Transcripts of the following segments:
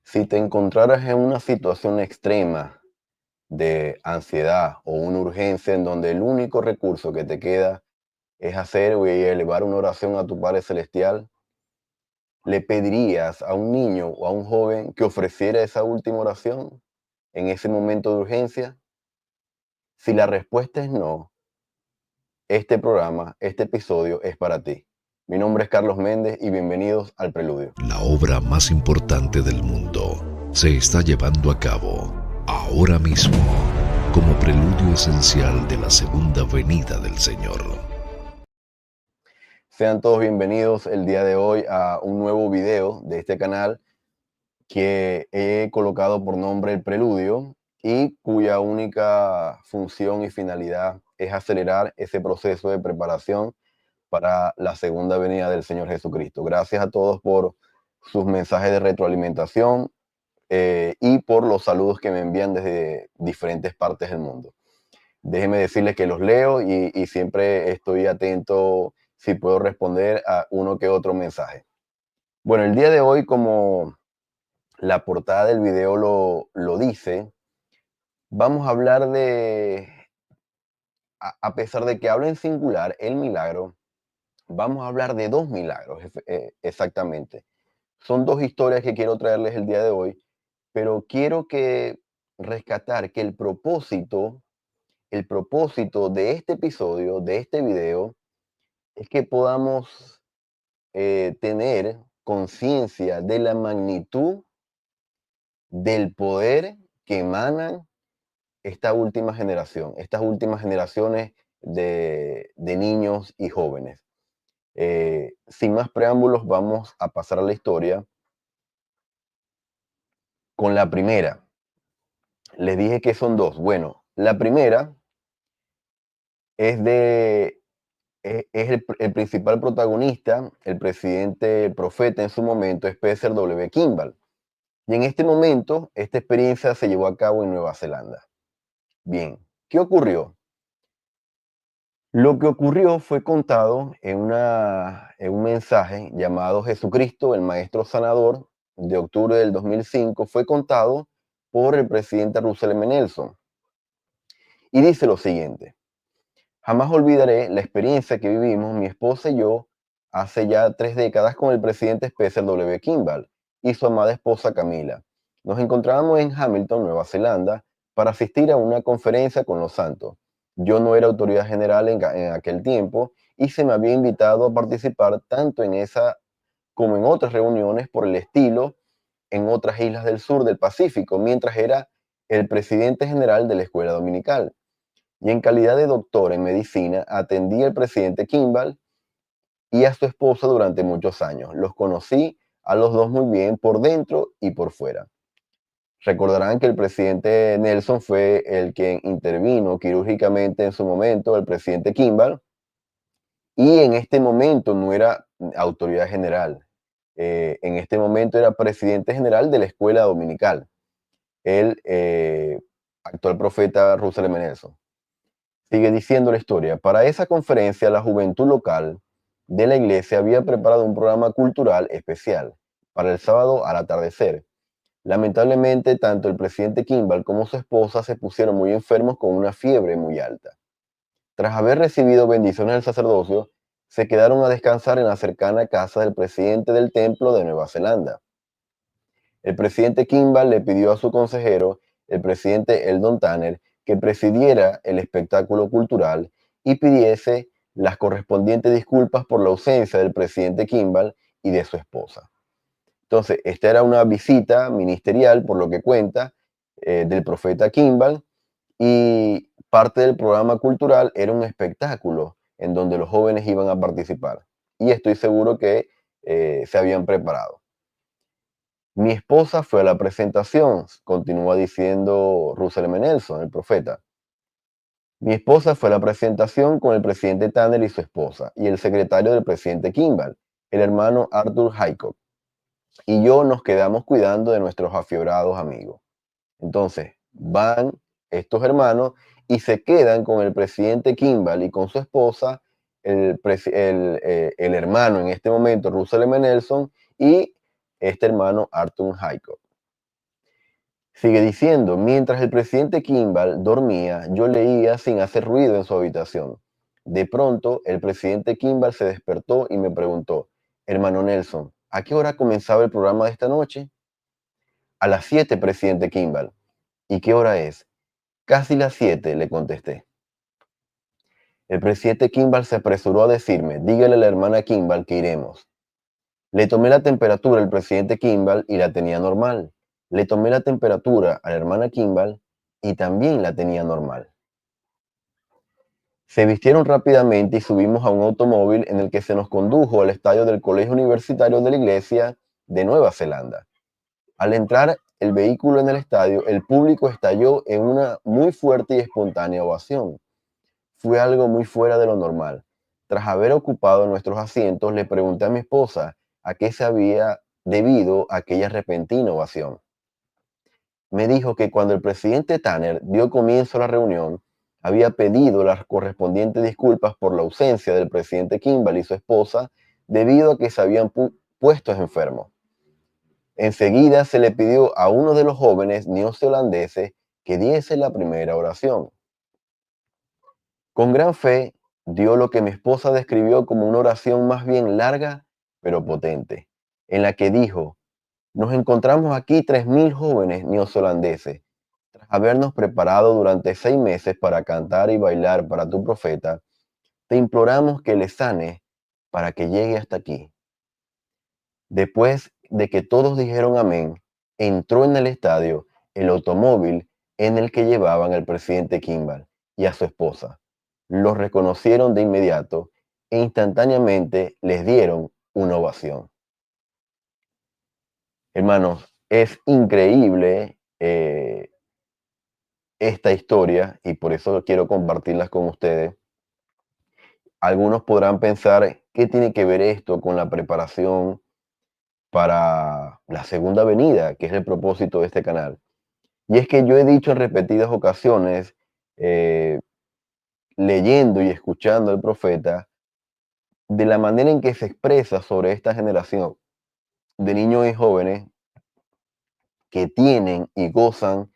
Si te encontraras en una situación extrema de ansiedad o una urgencia en donde el único recurso que te queda es hacer y elevar una oración a tu Padre Celestial, ¿le pedirías a un niño o a un joven que ofreciera esa última oración en ese momento de urgencia? Si la respuesta es no, este programa, este episodio es para ti. Mi nombre es Carlos Méndez y bienvenidos al Preludio. La obra más importante del mundo se está llevando a cabo ahora mismo como preludio esencial de la segunda venida del Señor. Sean todos bienvenidos el día de hoy a un nuevo video de este canal que he colocado por nombre El Preludio y cuya única función y finalidad es acelerar ese proceso de preparación para la segunda venida del Señor Jesucristo. Gracias a todos por sus mensajes de retroalimentación y por los saludos que me envían desde diferentes partes del mundo. Déjenme decirles que los leo y siempre estoy atento si puedo responder a uno que otro mensaje. Bueno, el día de hoy, como la portada del video lo dice, vamos a hablar de, a pesar de que habla en singular, el milagro, vamos a hablar de dos milagros, exactamente. Son dos historias que quiero traerles el día de hoy, pero quiero que rescatar que el propósito de este episodio, de este video, es que podamos tener conciencia de la magnitud del poder que emanan estas últimas generaciones de niños y jóvenes. Sin más preámbulos, vamos a pasar a la historia con la primera. Les dije que son dos. Bueno, la primera es el principal protagonista, el presidente, el profeta en su momento, Spencer W. Kimball. Y en este momento, esta experiencia se llevó a cabo en Nueva Zelanda. Bien, ¿qué ocurrió? Lo que ocurrió fue contado en un mensaje llamado Jesucristo, el Maestro Sanador, de octubre del 2005, fue contado por el presidente Russell M. Nelson. Y dice lo siguiente: jamás olvidaré la experiencia que vivimos mi esposa y yo hace ya 3 décadas con el presidente Spencer W. Kimball y su amada esposa Camila. Nos encontrábamos en Hamilton, Nueva Zelanda, para asistir a una conferencia con los santos. Yo no era autoridad general en aquel tiempo y se me había invitado a participar tanto en esa como en otras reuniones por el estilo en otras islas del sur del Pacífico, mientras era el presidente general de la escuela dominical. Y en calidad de doctor en medicina atendí al presidente Kimball y a su esposa durante muchos años. Los conocí a los dos muy bien por dentro y por fuera. Recordarán que el presidente Nelson fue el que intervino quirúrgicamente en su momento, el presidente Kimball, y en este momento no era autoridad general. En este momento era presidente general de la escuela dominical, el actual profeta Russell M. Nelson. Sigue diciendo la historia: para esa conferencia, la juventud local de la iglesia había preparado un programa cultural especial para el sábado al atardecer. Lamentablemente, tanto el presidente Kimball como su esposa se pusieron muy enfermos con una fiebre muy alta. Tras haber recibido bendiciones del sacerdocio, se quedaron a descansar en la cercana casa del presidente del templo de Nueva Zelanda. El presidente Kimball le pidió a su consejero, el presidente Eldon Tanner, que presidiera el espectáculo cultural y pidiese las correspondientes disculpas por la ausencia del presidente Kimball y de su esposa. Entonces, esta era una visita ministerial, por lo que cuenta, del profeta Kimball, y parte del programa cultural era un espectáculo en donde los jóvenes iban a participar. Y estoy seguro que se habían preparado. Mi esposa fue a la presentación, continúa diciendo Russell M. Nelson, el profeta. Mi esposa fue a la presentación con el presidente Tanner y su esposa, y el secretario del presidente Kimball, el hermano Arthur Hickok. Y yo nos quedamos cuidando de nuestros afiebrados amigos. Entonces, van estos hermanos y se quedan con el presidente Kimball y con su esposa, el hermano en este momento, Russell M. Nelson, y este hermano Arthur Hickok. Sigue diciendo, mientras el presidente Kimball dormía, yo leía sin hacer ruido en su habitación. De pronto, el presidente Kimball se despertó y me preguntó, hermano Nelson, ¿a qué hora comenzaba el programa de esta noche? A las 7, presidente Kimball. ¿Y qué hora es? Casi las 7, le contesté. El presidente Kimball se apresuró a decirme, dígale a la hermana Kimball que iremos. Le tomé la temperatura al presidente Kimball y la tenía normal. Le tomé la temperatura a la hermana Kimball y también la tenía normal. Se vistieron rápidamente y subimos a un automóvil en el que se nos condujo al estadio del Colegio Universitario de la Iglesia de Nueva Zelanda. Al entrar el vehículo en el estadio, el público estalló en una muy fuerte y espontánea ovación. Fue algo muy fuera de lo normal. Tras haber ocupado nuestros asientos, le pregunté a mi esposa a qué se había debido aquella repentina ovación. Me dijo que cuando el presidente Tanner dio comienzo a la reunión, había pedido las correspondientes disculpas por la ausencia del presidente Kimball y su esposa debido a que se habían puesto enfermos. Enseguida se le pidió a uno de los jóvenes neozelandeses que diese la primera oración. Con gran fe, dio lo que mi esposa describió como una oración más bien larga, pero potente, en la que dijo, nos encontramos aquí 3.000 jóvenes neozelandeses, tras habernos preparado durante 6 meses para cantar y bailar para tu profeta, te imploramos que le sanes para que llegue hasta aquí. Después de que todos dijeron amén, entró en el estadio el automóvil en el que llevaban al presidente Kimball y a su esposa. Los reconocieron de inmediato e instantáneamente les dieron una ovación. Hermanos, es increíble esta historia y por eso quiero compartirlas con ustedes. Algunos podrán pensar, ¿qué tiene que ver esto con la preparación para la segunda venida, que es el propósito de este canal? Y es que yo he dicho en repetidas ocasiones, eh, leyendo y escuchando al profeta, de la manera en que se expresa sobre esta generación de niños y jóvenes que tienen y gozan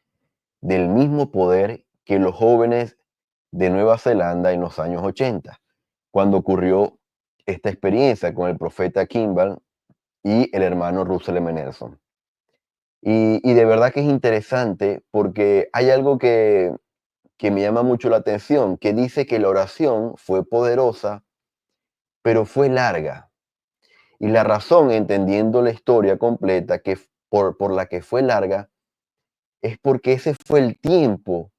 del mismo poder que los jóvenes de Nueva Zelanda en los años 80, cuando ocurrió esta experiencia con el profeta Kimball y el hermano Russell M. Nelson. Y de verdad que es interesante porque hay algo que me llama mucho la atención, que dice que la oración fue poderosa, pero fue larga. Y la razón, entendiendo la historia completa, que por la que fue larga, es porque ese fue el tiempo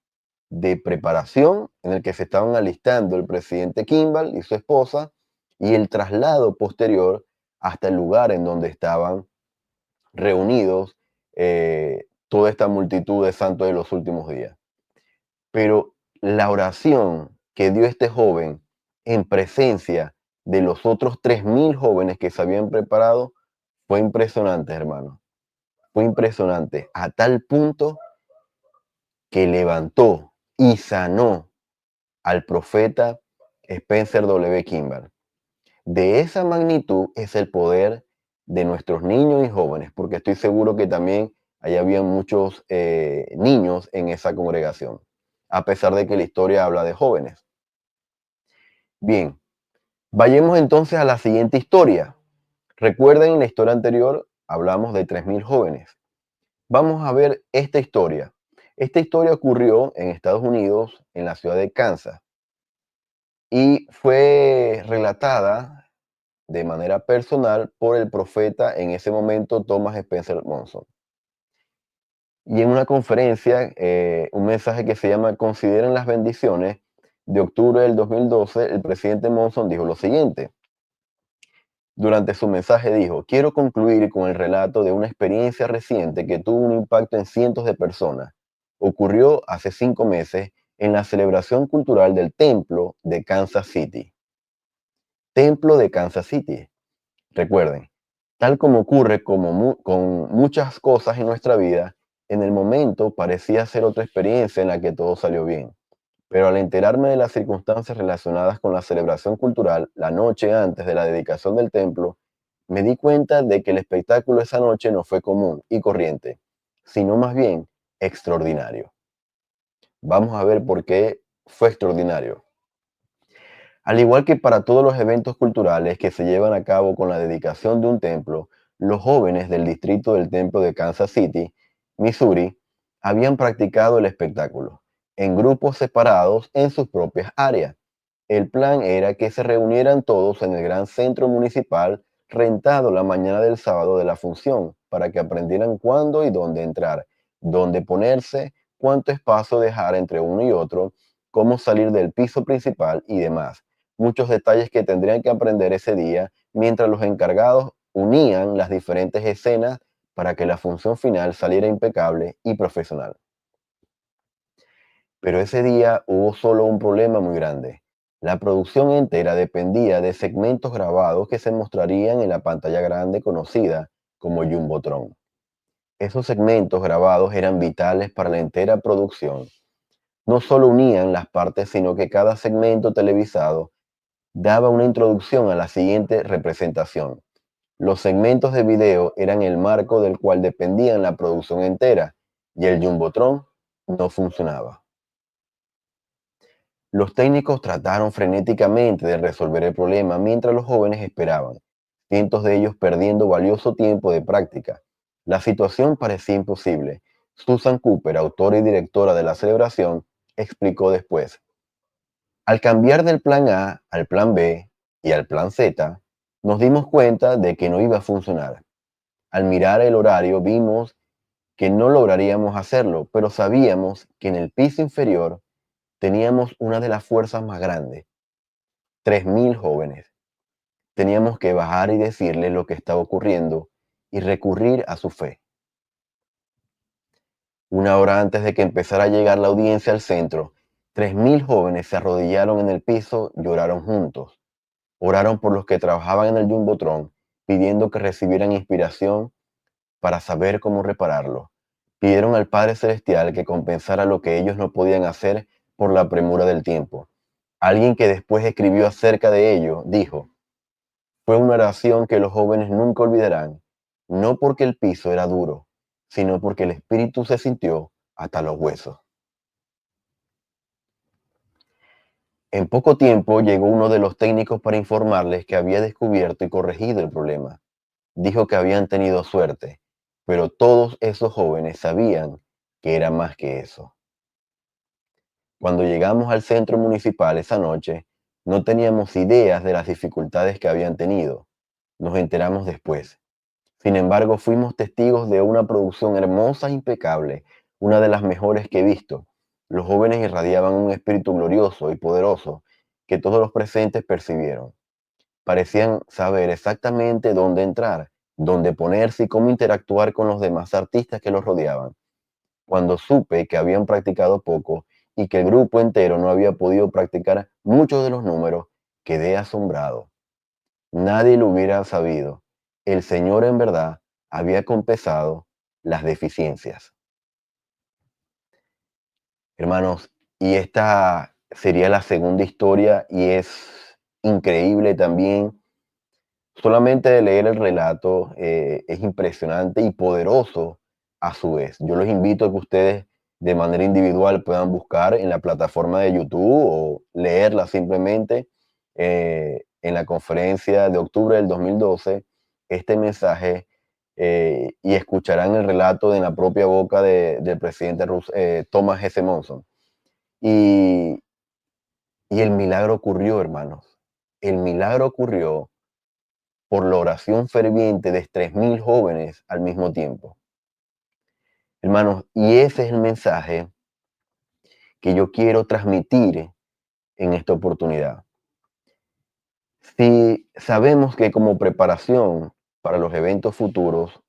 de preparación en el que se estaban alistando el presidente Kimball y su esposa y el traslado posterior hasta el lugar en donde estaban reunidos toda esta multitud de santos de los últimos días. Pero la oración que dio este joven en presencia de los otros 3.000 jóvenes que se habían preparado fue impresionante, hermano. Fue impresionante a tal punto que levantó y sanó al profeta Spencer W. Kimball. De esa magnitud es el poder de nuestros niños y jóvenes, porque estoy seguro que también ahí había muchos niños en esa congregación, a pesar de que la historia habla de jóvenes. Bien, vayamos entonces a la siguiente historia. Recuerden, en la historia anterior hablamos de 3.000 jóvenes. Vamos a ver esta historia. Esta historia ocurrió en Estados Unidos, en la ciudad de Kansas, y fue relatada de manera personal por el profeta en ese momento, Thomas Spencer Monson. Y en una conferencia, un mensaje que se llama Consideren las bendiciones, de octubre del 2012, el presidente Monson dijo lo siguiente. Durante su mensaje dijo, quiero concluir con el relato de una experiencia reciente que tuvo un impacto en cientos de personas. Ocurrió hace 5 meses en la celebración cultural del Templo de Kansas City. Templo de Kansas City. Recuerden, tal como ocurre con muchas cosas en nuestra vida, en el momento parecía ser otra experiencia en la que todo salió bien. Pero al enterarme de las circunstancias relacionadas con la celebración cultural la noche antes de la dedicación del templo, me di cuenta de que el espectáculo esa noche no fue común y corriente, sino más bien extraordinario. Vamos a ver por qué fue extraordinario. Al igual que para todos los eventos culturales que se llevan a cabo con la dedicación de un templo, los jóvenes del distrito del templo de Kansas City, Missouri, habían practicado el espectáculo en grupos separados en sus propias áreas. El plan era que se reunieran todos en el gran centro municipal rentado la mañana del sábado de la función para que aprendieran cuándo y dónde entrar, dónde ponerse, cuánto espacio dejar entre uno y otro, cómo salir del piso principal y demás. Muchos detalles que tendrían que aprender ese día mientras los encargados unían las diferentes escenas para que la función final saliera impecable y profesional. Pero ese día hubo solo un problema muy grande. La producción entera dependía de segmentos grabados que se mostrarían en la pantalla grande conocida como Jumbotron. Esos segmentos grabados eran vitales para la entera producción. No solo unían las partes, sino que cada segmento televisado daba una introducción a la siguiente representación. Los segmentos de video eran el marco del cual dependían la producción entera y el Jumbotron no funcionaba. Los técnicos trataron frenéticamente de resolver el problema mientras los jóvenes esperaban, cientos de ellos perdiendo valioso tiempo de práctica. La situación parecía imposible. Susan Cooper, autora y directora de la celebración, explicó después: al cambiar del plan A al plan B y al plan Z, nos dimos cuenta de que no iba a funcionar. Al mirar el horario vimos que no lograríamos hacerlo, pero sabíamos que en el piso inferior teníamos una de las fuerzas más grandes, 3.000 jóvenes. Teníamos que bajar y decirles lo que estaba ocurriendo y recurrir a su fe. Una hora antes de que empezara a llegar la audiencia al centro, 3.000 jóvenes se arrodillaron en el piso y oraron juntos. Oraron por los que trabajaban en el Jumbotron, pidiendo que recibieran inspiración para saber cómo repararlo. Pidieron al Padre Celestial que compensara lo que ellos no podían hacer por la premura del tiempo. Alguien que después escribió acerca de ello dijo: fue una oración que los jóvenes nunca olvidarán, no porque el piso era duro, sino porque el espíritu se sintió hasta los huesos. En poco tiempo llegó uno de los técnicos para informarles que había descubierto y corregido el problema. Dijo que habían tenido suerte, pero todos esos jóvenes sabían que era más que eso. Cuando llegamos al centro municipal esa noche, no teníamos ideas de las dificultades que habían tenido. Nos enteramos después. Sin embargo, fuimos testigos de una producción hermosa e impecable, una de las mejores que he visto. Los jóvenes irradiaban un espíritu glorioso y poderoso que todos los presentes percibieron. Parecían saber exactamente dónde entrar, dónde ponerse y cómo interactuar con los demás artistas que los rodeaban. Cuando supe que habían practicado poco y que el grupo entero no había podido practicar muchos de los números, quedé asombrado. Nadie lo hubiera sabido. El Señor en verdad había compensado las deficiencias. Hermanos, y esta sería la segunda historia y es increíble también. Solamente de leer el relato es impresionante y poderoso a su vez. Yo los invito a que ustedes de manera individual puedan buscar en la plataforma de YouTube o leerla simplemente en la conferencia de octubre del 2012, este mensaje, y escucharán el relato de la propia boca del presidente Thomas S. Monson. Y, y el milagro ocurrió, hermanos. El milagro ocurrió por la oración ferviente de 3.000 jóvenes al mismo tiempo. Hermanos, y ese es el mensaje que yo quiero transmitir en esta oportunidad. Si sabemos que como preparación para los eventos futuros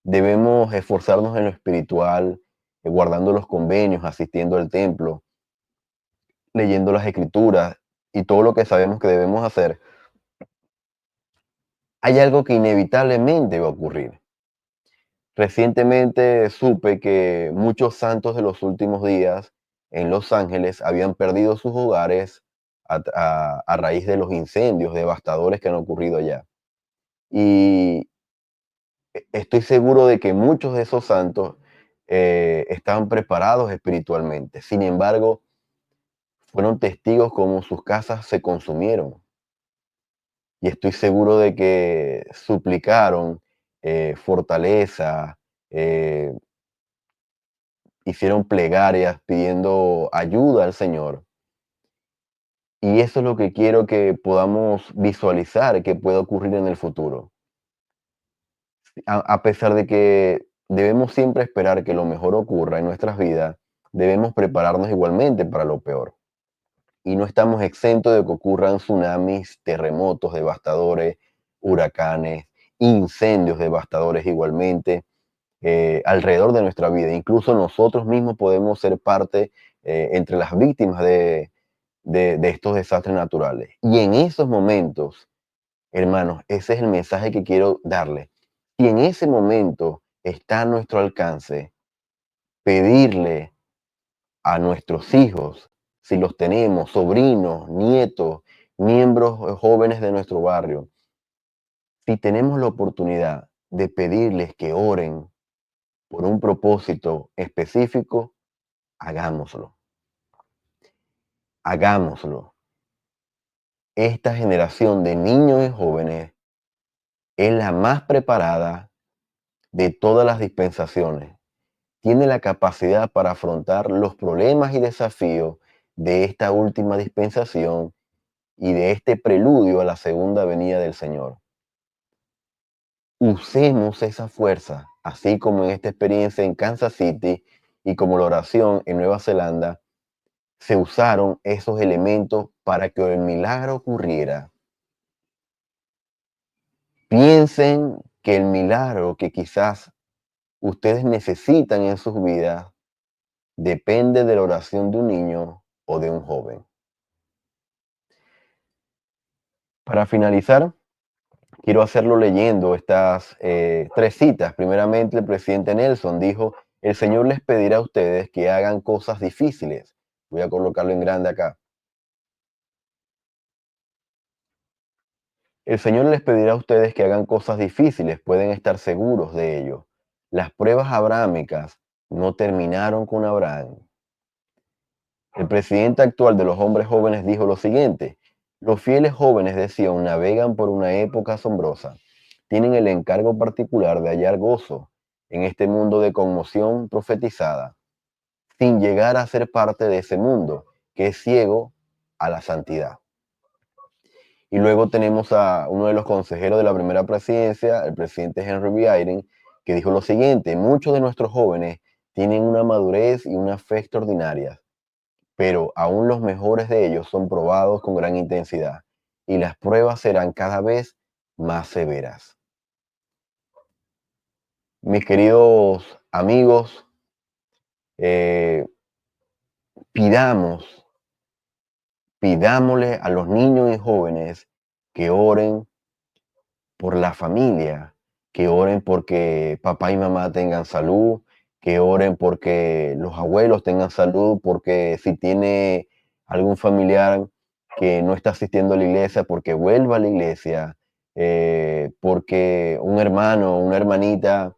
debemos esforzarnos en lo espiritual, guardando los convenios, asistiendo al templo, leyendo las escrituras y todo lo que sabemos que debemos hacer, hay algo que inevitablemente va a ocurrir. Recientemente supe que muchos santos de los últimos días en Los Ángeles habían perdido sus hogares a raíz de los incendios devastadores que han ocurrido allá. Y estoy seguro de que muchos de esos santos estaban preparados espiritualmente. Sin embargo, fueron testigos como sus casas se consumieron. Y estoy seguro de que suplicaron fortaleza, eh, hicieron plegarias pidiendo ayuda al Señor. Y eso es lo que quiero que podamos visualizar que puede ocurrir en el futuro. A pesar de que debemos siempre esperar que lo mejor ocurra en nuestras vidas, debemos prepararnos igualmente para lo peor. Y no estamos exentos de que ocurran tsunamis, terremotos devastadores, huracanes, incendios devastadores igualmente alrededor de nuestra vida. Incluso nosotros mismos podemos ser parte entre las víctimas de estos desastres naturales. Y en esos momentos, hermanos, ese es el mensaje que quiero darle. Si en ese momento está a nuestro alcance pedirle a nuestros hijos, si los tenemos, sobrinos, nietos, miembros jóvenes de nuestro barrio, si tenemos la oportunidad de pedirles que oren por un propósito específico, hagámoslo. Hagámoslo. Esta generación de niños y jóvenes es la más preparada de todas las dispensaciones. Tiene la capacidad para afrontar los problemas y desafíos de esta última dispensación y de este preludio a la segunda venida del Señor. Usemos esa fuerza, así como en esta experiencia en Kansas City y como la oración en Nueva Zelanda, se usaron esos elementos para que el milagro ocurriera. Piensen que el milagro que quizás ustedes necesitan en sus vidas depende de la oración de un niño o de un joven. Para finalizar, quiero hacerlo leyendo estas tres citas. Primeramente, el presidente Nelson dijo, el Señor les pedirá a ustedes que hagan cosas difíciles. Voy a colocarlo en grande acá. El Señor les pedirá a ustedes que hagan cosas difíciles, pueden estar seguros de ello. Las pruebas abrámicas no terminaron con Abraham. El presidente actual de los hombres jóvenes dijo lo siguiente, los fieles jóvenes de Sion navegan por una época asombrosa. Tienen el encargo particular de hallar gozo en este mundo de conmoción profetizada, sin llegar a ser parte de ese mundo que es ciego a la santidad. Y luego tenemos a uno de los consejeros de la primera presidencia, el presidente Henry B. Eyring, que dijo lo siguiente, muchos de nuestros jóvenes tienen una madurez y una fe extraordinarias, pero aún los mejores de ellos son probados con gran intensidad y las pruebas serán cada vez más severas. Mis queridos amigos, eh, pidamos, pidámosle a los niños y jóvenes que oren por la familia, que oren porque papá y mamá tengan salud, que oren porque los abuelos tengan salud, porque si tiene algún familiar que no está asistiendo a la iglesia, porque vuelva a la iglesia, porque un hermano o una hermanita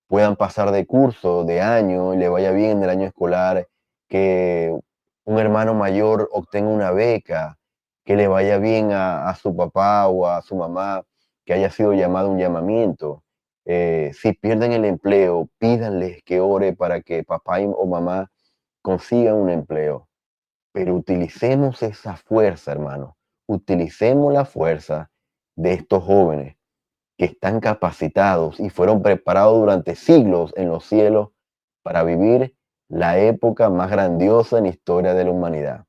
puedan pasar de curso, de año, y le vaya bien en el año escolar, que un hermano mayor obtenga una beca, que le vaya bien a su papá o a su mamá que haya sido llamado a un llamamiento. Si pierden el empleo, pídanles que ore para que papá o mamá consigan un empleo. Pero utilicemos esa fuerza, hermano. Utilicemos la fuerza de estos jóvenes que están capacitados y fueron preparados durante siglos en los cielos para vivir la época más grandiosa en la historia de la humanidad.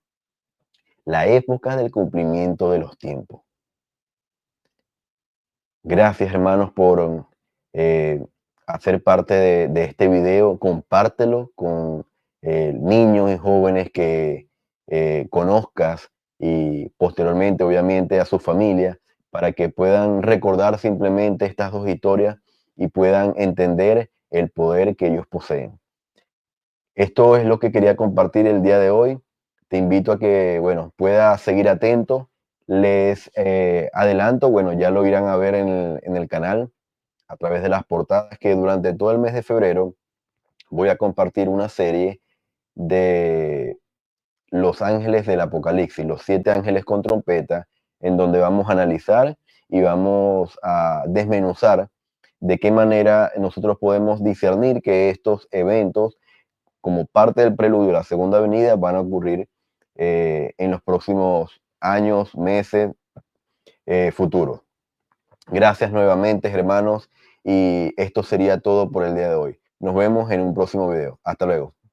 La época del cumplimiento de los tiempos. Gracias, hermanos, por hacer parte de este video. Compártelo con niños y jóvenes que conozcas y posteriormente, obviamente, a su familia para que puedan recordar simplemente estas dos historias y puedan entender el poder que ellos poseen. Esto es lo que quería compartir el día de hoy. Te invito a que, bueno, puedas seguir atento. Les adelanto, bueno, ya lo irán a ver en el canal a través de las portadas que durante todo el mes de febrero voy a compartir una serie de los ángeles del Apocalipsis, los 7 ángeles con trompeta, en donde vamos a analizar y vamos a desmenuzar de qué manera nosotros podemos discernir que estos eventos, como parte del preludio de la segunda venida, van a ocurrir en los próximos años, meses, futuros. Gracias nuevamente, hermanos, y esto sería todo por el día de hoy. Nos vemos en un próximo video. Hasta luego.